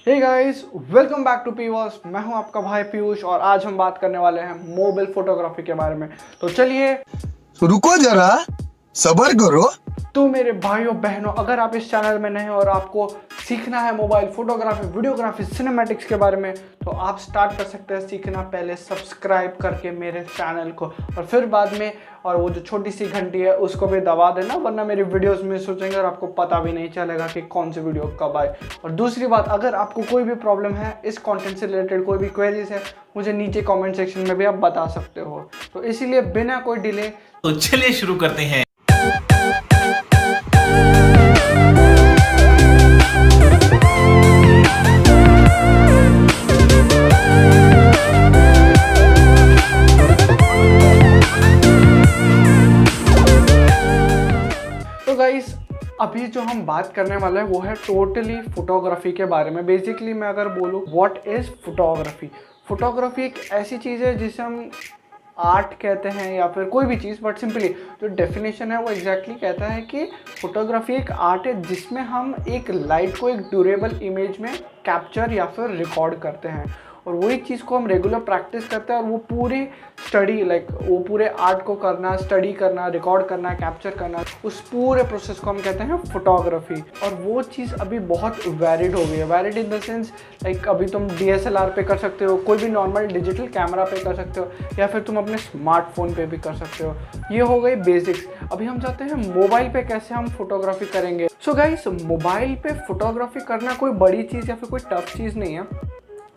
Hey guys, welcome back to पीवॉस। मैं हूं आपका भाई पीयूष और आज हम बात करने वाले हैं मोबाइल फोटोग्राफी के बारे में। तो चलिए रुको जरा, सबर करो। तो मेरे भाइयों बहनों, अगर आप इस चैनल में नए हैं और आपको सीखना है मोबाइल फोटोग्राफी, वीडियोग्राफी, सिनेमैटिक्स के बारे में, तो आप स्टार्ट कर सकते हैं सीखना पहले सब्सक्राइब करके मेरे चैनल को, और फिर बाद में और वो जो छोटी सी घंटी है उसको भी दबा देना, वरना मेरी वीडियोस मिस हो जाएंगे और आपको पता भी नहीं चलेगा कि कौन सी वीडियो कब आए। और दूसरी बात, अगर आपको कोई भी प्रॉब्लम है इस कंटेंट से रिलेटेड, कोई भी क्वेरीज है, मुझे नीचे कमेंट सेक्शन में भी आप बता सकते हो। तो इसीलिए बिना कोई डिले तो चलिए शुरू करते हैं। तो गाइस, अभी जो हम बात करने वाले हैं वो है टोटली फोटोग्राफी के बारे में। बेसिकली मैं अगर बोलूँ व्हाट इज़ फोटोग्राफी, फोटोग्राफी एक ऐसी चीज़ है जिसे हम आर्ट कहते हैं या फिर कोई भी चीज़, बट सिंपली जो डेफिनेशन है वो एग्जैक्टली कहता है कि फोटोग्राफी एक आर्ट है जिसमें हम एक लाइट को एक ड्यूरेबल इमेज में कैप्चर या फिर रिकॉर्ड करते हैं, और वही चीज़ को हम रेगुलर प्रैक्टिस करते हैं। और वो पूरी स्टडी, वो पूरे आर्ट को करना, स्टडी करना, रिकॉर्ड करना, कैप्चर करना, उस पूरे प्रोसेस को हम कहते हैं फोटोग्राफी। और वो चीज़ अभी बहुत वैलिड हो गई है। वैलिड इन द सेंस अभी तुम DSLR पे कर सकते हो, कोई भी नॉर्मल डिजिटल कैमरा पे कर सकते हो, या फिर तुम अपने स्मार्टफोन पे भी कर सकते हो। ये हो गई बेसिक्स। अभी हम चाहते हैं मोबाइल पे कैसे हम फोटोग्राफी करेंगे। सो गाइस, मोबाइल पे फोटोग्राफी करना कोई बड़ी चीज़ या फिर कोई टफ चीज़ नहीं है,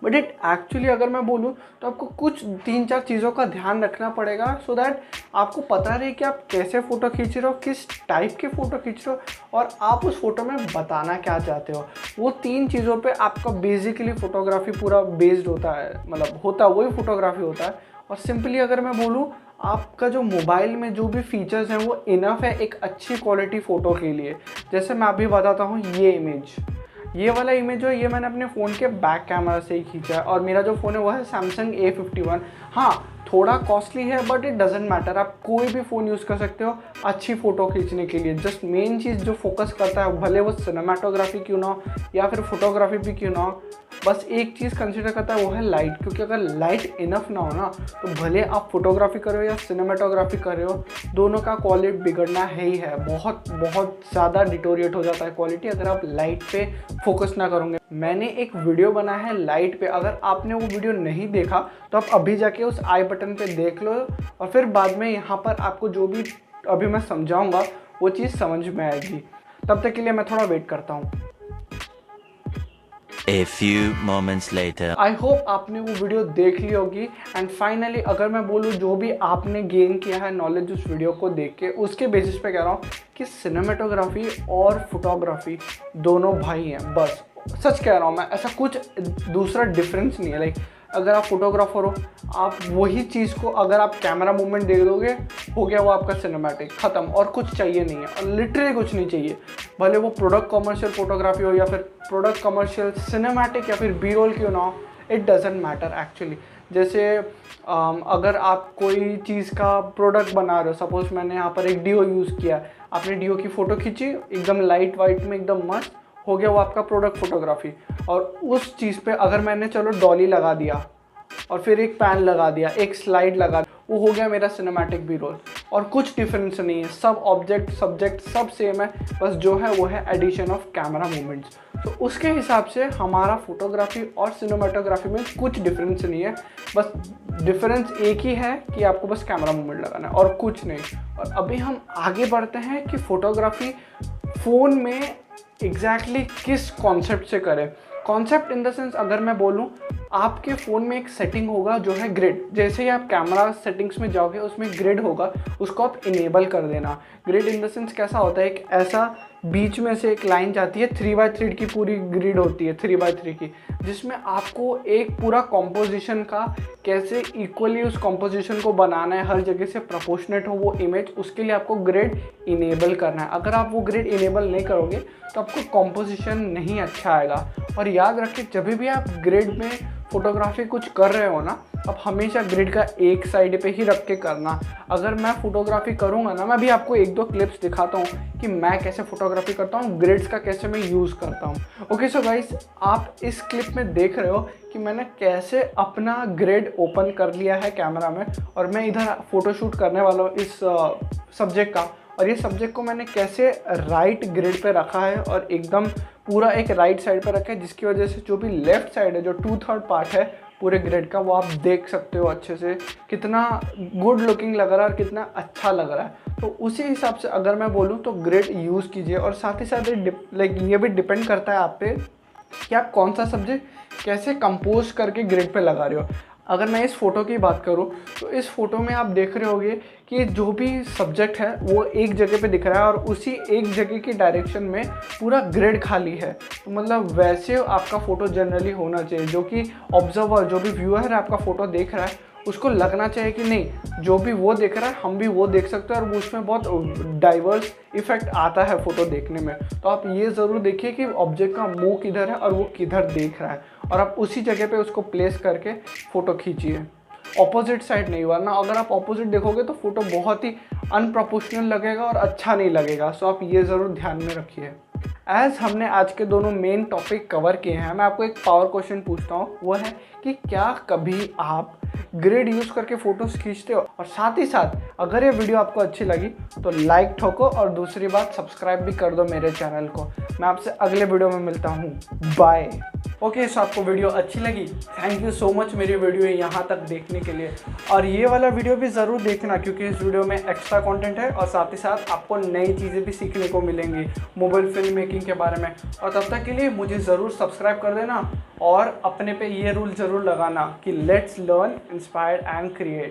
बट इट एक्चुअली अगर मैं बोलूँ तो आपको कुछ 3-4 चीज़ों का ध्यान रखना पड़ेगा, सो दैट आपको पता रहे कि आप कैसे फ़ोटो खींच रहे हो, किस टाइप की फ़ोटो खींच रहे हो, और आप उस फोटो में बताना क्या चाहते हो। वो 3 चीज़ों पे आपका बेसिकली फ़ोटोग्राफी पूरा बेस्ड होता है, मतलब होता वही फ़ोटोग्राफी होता है। और सिंपली अगर मैं बोलूँ, आपका जो मोबाइल में जो भी फीचर्स हैं वो इनफ है एक अच्छी क्वालिटी फ़ोटो के लिए। जैसे मैं अभी बताता हूँ, ये वाला इमेज जो है ये मैंने अपने फ़ोन के बैक कैमरा से ही खींचा है, और मेरा जो फ़ोन है वो है सैमसंग A51। हाँ, थोड़ा कॉस्टली है बट इट डजेंट मैटर, आप कोई भी फ़ोन यूज़ कर सकते हो अच्छी फ़ोटो खींचने के लिए। जस्ट मेन चीज़ जो फोकस करता है, भले वो सिनेमाटोग्राफी क्यों ना हो या फिर फोटोग्राफी भी क्यों ना हो, बस एक चीज़ कंसिडर करता है वो है लाइट। क्योंकि अगर लाइट इनफ ना हो ना, तो भले आप फोटोग्राफी कर रहे हो या सिनेमाटोग्राफी कर रहे हो, दोनों का क्वालिटी बिगड़ना है ही है। बहुत बहुत ज़्यादा डिटोरिएट हो जाता है क्वालिटी अगर आप लाइट पे फोकस ना करोगे। मैंने एक वीडियो बना है लाइट पे, अगर आपने वो वीडियो नहीं देखा तो आप अभी जाके उस आई बटन पे देख लो, और फिर बाद में यहाँ पर आपको जो भी अभी मैं समझाऊंगा वो चीज़ समझ में आएगी। तब तक के लिए मैं थोड़ा वेट करता हूँ। A few moments later. I hope आपने वो वीडियो देख ली होगी। एंड फाइनली अगर मैं बोलूँ, जो भी आपने गेन किया है नॉलेज उस वीडियो को देख के, उसके बेसिस पे कह रहा हूँ कि सिनेमेटोग्राफी और फोटोग्राफी दोनों भाई हैं। बस सच कह रहा हूँ मैं, ऐसा कुछ दूसरा डिफरेंस नहीं है। अगर आप फोटोग्राफर हो, आप वही चीज़ को अगर आप कैमरा मूवमेंट दे दोगे, हो गया वो आपका सिनेमैटिक, ख़त्म। और कुछ चाहिए नहीं है, और लिटरली कुछ नहीं चाहिए। भले वो प्रोडक्ट कमर्शियल फोटोग्राफी हो या फिर प्रोडक्ट कमर्शियल सिनेमैटिक या फिर बी रोल क्यों ना हो, इट डजेंट मैटर एक्चुअली। जैसे अगर आप कोई चीज़ का प्रोडक्ट बना रहे हो, सपोज मैंने यहाँ पर एक डीओ यूज़ किया, आपने डीओ की फ़ोटो खींची एकदम लाइट वाइट में, एकदम मस्त, हो गया वो आपका प्रोडक्ट फोटोग्राफी। और उस चीज़ पे अगर मैंने चलो डॉली लगा दिया और फिर एक पैन लगा दिया, एक स्लाइड लगा, वो हो गया मेरा सिनेमैटिक बी रोल। और कुछ डिफरेंस नहीं है, सब ऑब्जेक्ट सब्जेक्ट सब सेम है, बस जो है वो है एडिशन ऑफ कैमरा मूवमेंट्स। तो उसके हिसाब से हमारा फोटोग्राफी और सिनेमाटोग्राफी में कुछ डिफरेंस नहीं है। बस डिफरेंस एक ही है कि आपको बस कैमरा मूवमेंट लगाना है और कुछ नहीं। और अभी हम आगे बढ़ते हैं कि फोटोग्राफी फ़ोन में एग्जैक्टली किस कॉन्सेप्ट से करें। कॉन्सेप्ट इन द सेंस अगर मैं बोलूँ, आपके फ़ोन में एक सेटिंग होगा जो है ग्रिड। जैसे ही आप कैमरा सेटिंग्स में जाओगे, उसमें ग्रिड होगा, उसको आप इनेबल कर देना। ग्रिड इन द सेंस कैसा होता है, एक ऐसा बीच में से एक लाइन जाती है, 3x3 की पूरी ग्रिड होती है, 3x3 की, जिसमें आपको एक पूरा कॉम्पोजिशन का कैसे इक्वली उस कॉम्पोजिशन को बनाना है, हर जगह से प्रोपोर्शनेट हो वो इमेज, उसके लिए आपको ग्रिड इनेबल करना है। अगर आप वो ग्रिड इनेबल नहीं करोगे तो आपको कॉम्पोजिशन नहीं अच्छा आएगा। और याद रखिए, जब भी आप ग्रिड में फोटोग्राफी कुछ कर रहे हो ना, आप हमेशा ग्रिड का एक साइड पे ही रख के करना। अगर मैं फोटोग्राफी करूँगा ना, मैं भी आपको एक दो क्लिप्स दिखाता हूँ कि मैं कैसे फोटोग्राफी करता हूँ, ग्रिड्स का कैसे मैं यूज़ करता हूँ। ओके सो गाइस, आप इस क्लिप में देख रहे हो कि मैंने कैसे अपना ग्रिड ओपन कर लिया है कैमरा में, और मैं इधर फ़ोटोशूट करने वाला हूँ इस सब्जेक्ट का। और ये सब्जेक्ट को मैंने कैसे राइट ग्रिड पे रखा है और एकदम पूरा एक राइट साइड पे रखा है, जिसकी वजह से जो भी लेफ्ट साइड है, जो 2/3 पार्ट है पूरे ग्रिड का, वो आप देख सकते हो अच्छे से कितना गुड लुकिंग लग रहा है और कितना अच्छा लग रहा है। तो उसी हिसाब से अगर मैं बोलूँ तो ग्रिड यूज़ कीजिए। और साथ ही साथ ये भी डिपेंड करता है आप पे कि आप कौन सा सब्जेक्ट कैसे कंपोज करके ग्रिड पे लगा रहे हो। अगर मैं इस फ़ोटो की बात करूँ तो इस फ़ोटो में आप देख रहे होंगे कि जो भी सब्जेक्ट है वो एक जगह पे दिख रहा है और उसी एक जगह की डायरेक्शन में पूरा ग्रिड खाली है। तो मतलब वैसे आपका फ़ोटो जनरली होना चाहिए, जो कि ऑब्जर्वर, जो भी व्यूअर है आपका फ़ोटो देख रहा है, उसको लगना चाहिए कि नहीं, जो भी वो देख रहा है हम भी वो देख सकते हैं, और उसमें बहुत डाइवर्स इफेक्ट आता है फ़ोटो देखने में। तो आप ये ज़रूर देखिए कि ऑब्जेक्ट का मुंह किधर है और वो किधर देख रहा है, और आप उसी जगह पे उसको प्लेस करके फ़ोटो खींचिए, ऑपोजिट साइड नहीं। वरना अगर आप ऑपोजिट देखोगे तो फ़ोटो बहुत ही अनप्रोपोर्शनल लगेगा और अच्छा नहीं लगेगा। सो आप ये ज़रूर ध्यान में रखिए। एज हमने आज के दोनों मेन टॉपिक कवर किए हैं, मैं आपको एक पावर क्वेश्चन पूछता हूँ, वो है कि क्या कभी आप ग्रिड यूज़ करके फ़ोटोज़ खींचते हो? और साथ ही साथ अगर ये वीडियो आपको अच्छी लगी तो लाइक ठोको, और दूसरी बात सब्सक्राइब भी कर दो मेरे चैनल को। मैं आपसे अगले वीडियो में मिलता हूँ, बाय। ओके, सो आपको वीडियो अच्छी लगी, थैंक यू सो मच मेरी वीडियो यहाँ तक देखने के लिए। और ये वाला वीडियो भी ज़रूर देखना, क्योंकि इस वीडियो में एक्स्ट्रा कंटेंट है और साथ ही साथ आपको नई चीज़ें भी सीखने को मिलेंगी मोबाइल फिल्म मेकिंग के बारे में। और तब तक के लिए मुझे ज़रूर सब्सक्राइब कर देना, और अपने पे ये रूल ज़रूर लगाना कि let's learn, inspire and create.